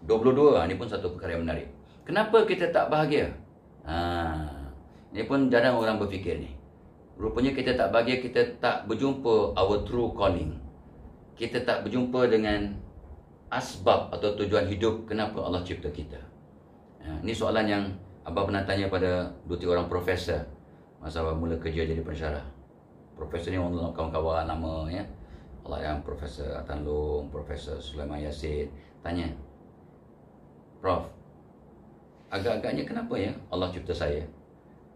22, ini pun satu perkara yang menarik. Kenapa kita tak bahagia? Ini pun jarang orang berfikir ni. Rupanya kita tak bahagia, kita tak berjumpa our true calling. Kita tak berjumpa dengan asbab atau tujuan hidup kenapa Allah cipta kita. Ini soalan yang Abah pernah tanya pada 2-3 orang profesor masa Abah mula kerja jadi pensyarah. Profesor ni orang kawan-kawan lama ya. Allah yang Profesor Atan Long, Profesor Sulaiman Yasin tanya, Prof, agak-agaknya kenapa ya Allah cipta saya?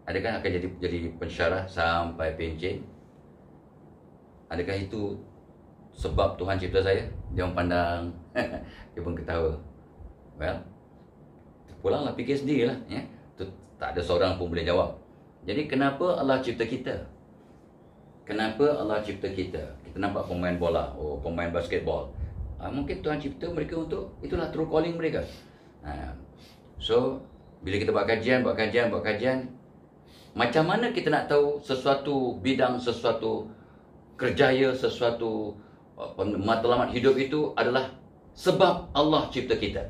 Adakah akan jadi pensyarah sampai pencen? Adakah itu sebab Tuhan cipta saya? Dia memandang, dia pun ketawa. Well, pulanglah fikir sendirilah ya. Tak ada seorang pun boleh jawab. Jadi kenapa Allah cipta kita? Kenapa Allah cipta kita? Kita nampak pemain bola, pemain basketball. Mungkin Tuhan cipta mereka untuk, itulah true calling mereka. So, bila kita buat kajian, macam mana kita nak tahu sesuatu bidang, sesuatu kerjaya, sesuatu matlamat hidup itu adalah sebab Allah cipta kita.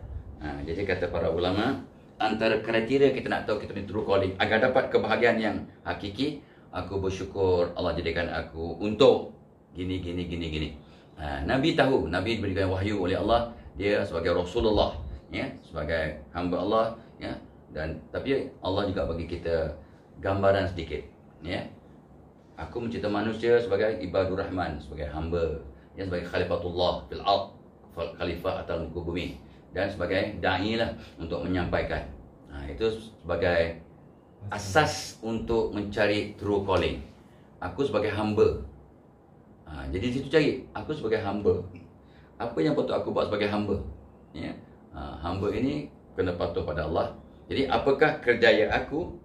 Jadi kata para ulama, antara kriteria kita nak tahu kita ni true calling, agar dapat kebahagiaan yang hakiki, aku bersyukur Allah jadikan aku untuk gini. Nabi tahu, Nabi diberikan wahyu oleh Allah, dia sebagai Rasulullah, ya, sebagai hamba Allah, ya, dan tapi Allah juga bagi kita gambaran sedikit, ya. Aku mencipta manusia sebagai ibadur rahman, sebagai hamba, ya, sebagai khalifatullah fil ard, khalifah atas muka bumi, dan sebagai dai lah untuk menyampaikan. Itu sebagai asas untuk mencari true calling. Aku sebagai hamba. Jadi di situ cari, aku sebagai hamba. Apa yang patut aku buat sebagai hamba? Ya. Hamba ini kena patuh pada Allah. Jadi apakah kerjaya aku,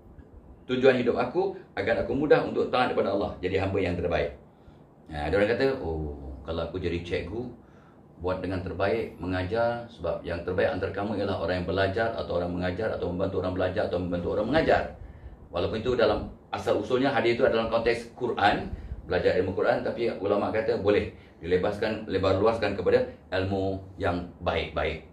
tujuan hidup aku agar aku mudah untuk taat kepada Allah, jadi hamba yang terbaik. Ada orang kata, kalau aku jadi cikgu, buat dengan terbaik, mengajar, sebab yang terbaik antara kamu ialah orang yang belajar atau orang mengajar, atau membantu orang belajar atau membantu orang mengajar. Walaupun itu dalam asal usulnya hadis itu adalah konteks Quran, belajar ilmu Quran, tapi ulama kata boleh lebar luaskan kepada ilmu yang baik-baik.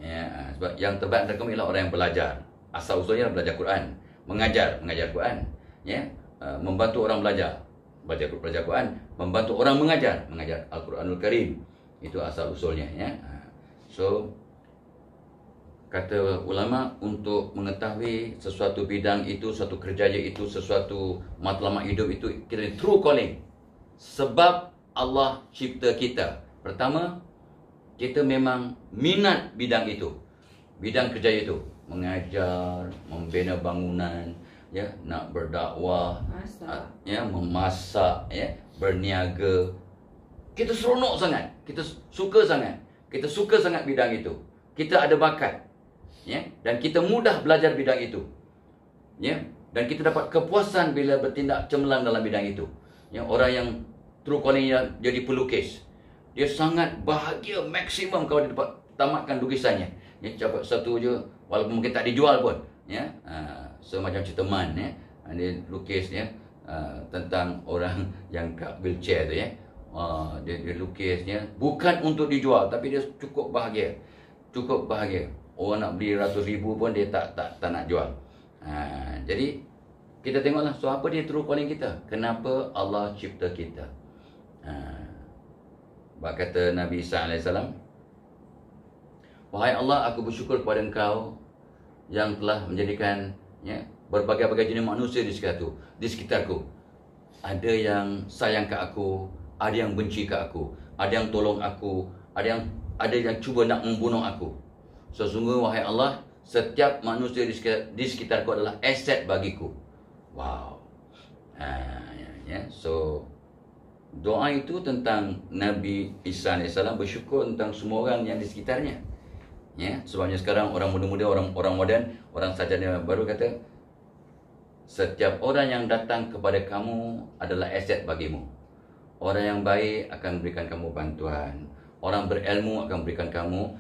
Ya, sebab yang terbaik antara kamu ialah orang yang belajar. Asal usulnya belajar Quran, mengajar Quran, ya, membantu orang belajar Quran, membantu orang mengajar Al-Quranul Karim. Itu asal usulnya, ya. So kata ulama, untuk mengetahui sesuatu bidang itu, suatu kerjaya itu, sesuatu matlamat hidup itu, kita true calling. Sebab Allah cipta kita. Pertama, kita memang minat bidang itu, bidang kerjaya itu, mengajar, membina bangunan, ya, nak berdakwah, ya, memasak, ya, berniaga. Kita seronok sangat, kita suka sangat bidang itu. Kita ada bakat, ya, dan kita mudah belajar bidang itu, ya, dan kita dapat kepuasan bila bertindak cemerlang dalam bidang itu. Ya, orang yang true calling jadi pelukis, dia sangat bahagia maksimum kalau dia dapat tamatkan lukisannya. Ya, dapat satu je, walaupun mungkin tak dijual pun, ya. Semacam ceritaman, ya, dia lukis, ya, tentang orang yang kat wheelchair tu, ya. Dia lukisnya bukan untuk dijual, tapi dia cukup bahagia. Orang nak beli ratus ribu pun dia tak nak jual. Jadi kita tengoklah, so apa dia true calling kita? Kenapa Allah cipta kita? Kata Nabi Isa AS, wahai Allah, aku bersyukur kepada Engkau yang telah menjadikan, ya, berbagai-bagai jenis manusia di sekitarku. Ada yang sayang ke aku, ada yang benci ke aku, ada yang tolong aku, ada yang cuba nak membunuh aku. Sesungguhnya wahai Allah, setiap manusia di sekitarku adalah aset bagiku. Wow. Ya, so doa itu tentang Nabi Isa AS, bersyukur tentang semua orang yang di sekitarnya. Ya, sebabnya sekarang orang muda-muda, orang moden, orang sarjana baru kata, setiap orang yang datang kepada kamu adalah aset bagimu. Orang yang baik akan memberikan kamu bantuan. Orang berilmu akan memberikan kamu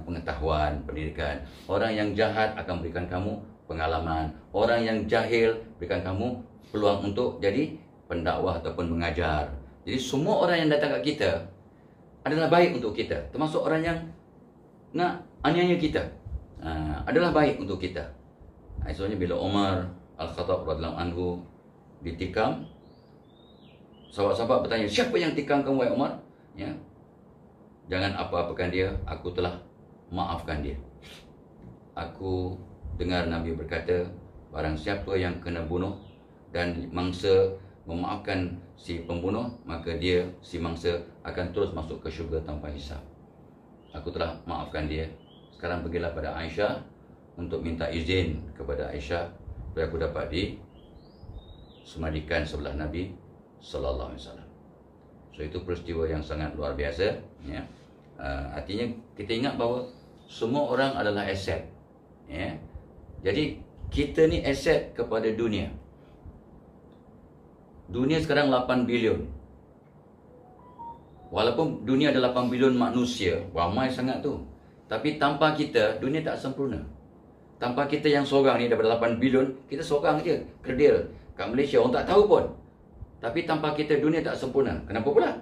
pengetahuan, pendidikan. Orang yang jahat akan memberikan kamu pengalaman. Orang yang jahil berikan kamu peluang untuk jadi pendakwah ataupun mengajar. Jadi semua orang yang datang ke kita adalah baik untuk kita, termasuk orang yang nak aniaya kita, adalah baik untuk kita. Soalnya bila Umar Al-Khattab radhiyallahu anhu ditikam, sahabat-sahabat bertanya, siapa yang tikam kamu, wahai Umar? Ya, jangan apa-apakan dia, aku telah maafkan dia. Aku dengar Nabi berkata, barang siapa yang kena bunuh dan mangsa memaafkan si pembunuh, maka dia, si mangsa, akan terus masuk ke syurga tanpa hisab. Aku telah maafkan dia. Sekarang pergilah pada Aisyah untuk minta izin kepada Aisyah supaya aku dapat disemadikan sebelah Nabi sallallahu alaihi wasallam. So itu peristiwa yang sangat luar biasa, ya. Artinya kita ingat bahawa semua orang adalah aset, ya. Jadi kita ni aset kepada dunia. Dunia sekarang 8 bilion. Walaupun dunia ada 8 bilion manusia, ramai sangat tu. Tapi tanpa kita, dunia tak sempurna. Tanpa kita yang seorang ni daripada 8 bilion, kita seorang je, kerdil. Kat Malaysia orang tak tahu pun. Tapi tanpa kita, dunia tak sempurna. Kenapa pula?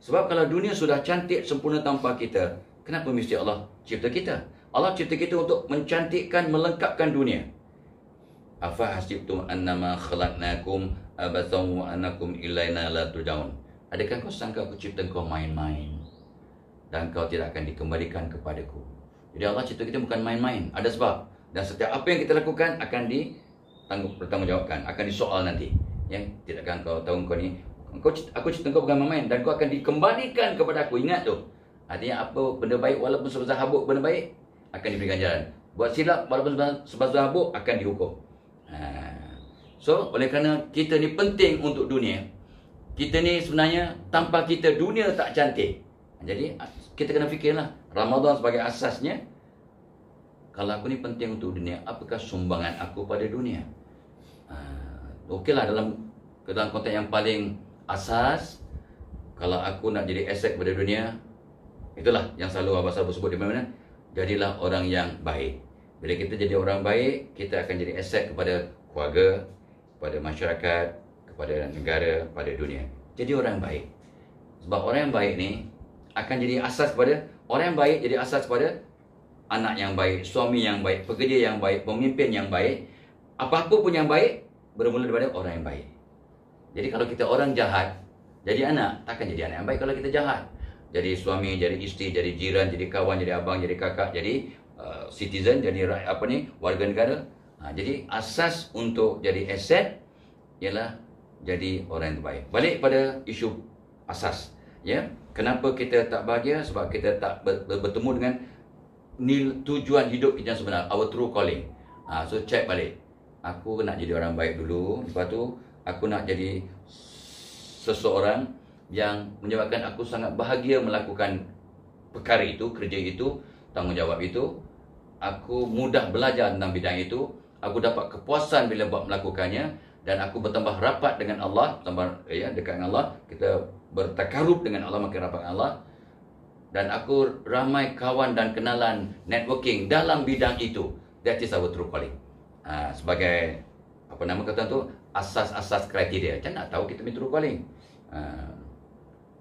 Sebab kalau dunia sudah cantik, sempurna tanpa kita, kenapa mesti Allah cipta kita? Allah cipta kita untuk mencantikkan, melengkapkan dunia. Afa hasibtum annama khalaqnakum abathan wa annakum ilaina la turja'un. Adakah kau sangka aku cipta kau main-main dan kau tidak akan dikembalikan kepadaku? Jadi Allah cipta kita bukan main-main, ada sebab. Dan setiap apa yang kita lakukan akan bertanggungjawabkan, akan disoal nanti. Ya, tidakkah kau tahu kau ni, aku cipta kau bukan main-main dan kau akan dikembalikan kepada aku. Ingat tu. Artinya apa benda baik walaupun sebesar habuk benda baik akan diberi ganjaran. Buat silap walaupun sebesar habuk akan dihukum. So, oleh kerana kita ni penting untuk dunia, kita ni sebenarnya tanpa kita dunia tak cantik. Jadi kita kena fikirlah Ramadan sebagai asasnya. Kalau aku ni penting untuk dunia, apakah sumbangan aku pada dunia? Okeylah, dalam konteks yang paling asas, kalau aku nak jadi aset kepada dunia, itulah yang selalu Abah Selalu sebut di mana-mana, jadilah orang yang baik. Bila kita jadi orang baik, kita akan jadi aset kepada keluarga, kepada masyarakat, kepada negara, pada dunia. Jadi orang baik. Sebab orang yang baik ni akan jadi asas kepada, orang yang baik jadi asas kepada anak yang baik, suami yang baik, pekerja yang baik, pemimpin yang baik. Apa-apa pun yang baik bermula daripada orang yang baik. Jadi kalau kita orang jahat, jadi anak, takkan jadi anak yang baik kalau kita jahat. Jadi suami, jadi isteri, jadi jiran, jadi kawan, jadi abang, jadi kakak, jadi citizen, jadi warga negara. Jadi asas untuk jadi aset ialah jadi orang yang terbaik. Balik pada isu asas, ya. Kenapa kita tak bahagia? Sebab kita tak bertemu dengan tujuan hidup kita yang sebenar, our true calling. So check balik. Aku nak jadi orang baik dulu, lepas tu aku nak jadi seseorang yang menyebabkan aku sangat bahagia melakukan perkara itu, kerja itu, tanggungjawab itu. Aku mudah belajar tentang bidang itu. Aku dapat kepuasan bila buat melakukannya. Dan aku bertambah rapat dengan Allah, bertambah dekat dengan Allah. Kita bertakarub dengan Allah, makin rapat dengan Allah. Dan aku ramai kawan dan kenalan, networking dalam bidang itu. That is our true calling. Sebagai apa nama kata tu, asas-asas kriteria. Macam nak tahu kita punya true calling.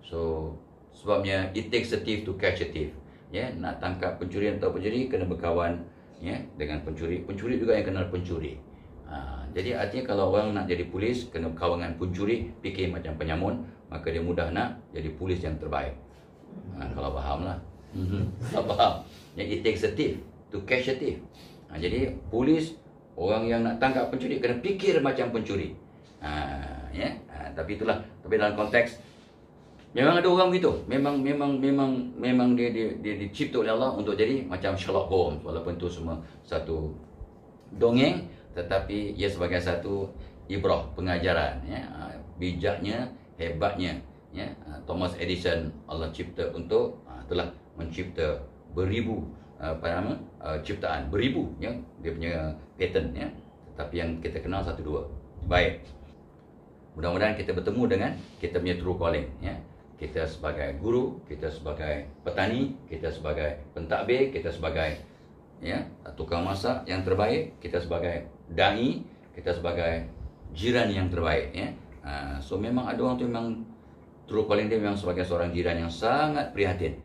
So sebabnya it takes a thief to catch a thief. Ya, nak tangkap pencuri atau pencuri kena berkawan, ya, dengan pencuri. Pencuri juga yang kenal pencuri. Jadi artinya kalau orang nak jadi polis, kena berkawan dengan pencuri, fikir macam penyamun, maka dia mudah nak jadi polis yang terbaik. Kalau faham lah. Kalau faham. It takes a thief to catch a thief. Jadi polis, orang yang nak tangkap pencuri kena fikir macam pencuri. Ya. Tapi itulah. Tapi dalam konteks memang ada orang begitu. Memang dia dicipta oleh Allah untuk jadi macam Sherlock Holmes. Walaupun itu semua satu dongeng, tetapi ia sebagai satu ibrah, pengajaran, ya. Bijaknya, hebatnya, ya. Thomas Edison Allah cipta untuk telah mencipta beribu ciptaan, beribu, ya, dia punya patent, ya. Tetapi yang kita kenal satu dua. Baik. Mudah-mudahan kita bertemu dengan kita punya true calling, ya. Kita sebagai guru, kita sebagai petani, kita sebagai pentadbir, kita sebagai, ya, tukang masak yang terbaik, kita sebagai dai, kita sebagai jiran yang terbaik, ya. So memang ada orang tu memang true calling dia memang sebagai seorang jiran yang sangat prihatin.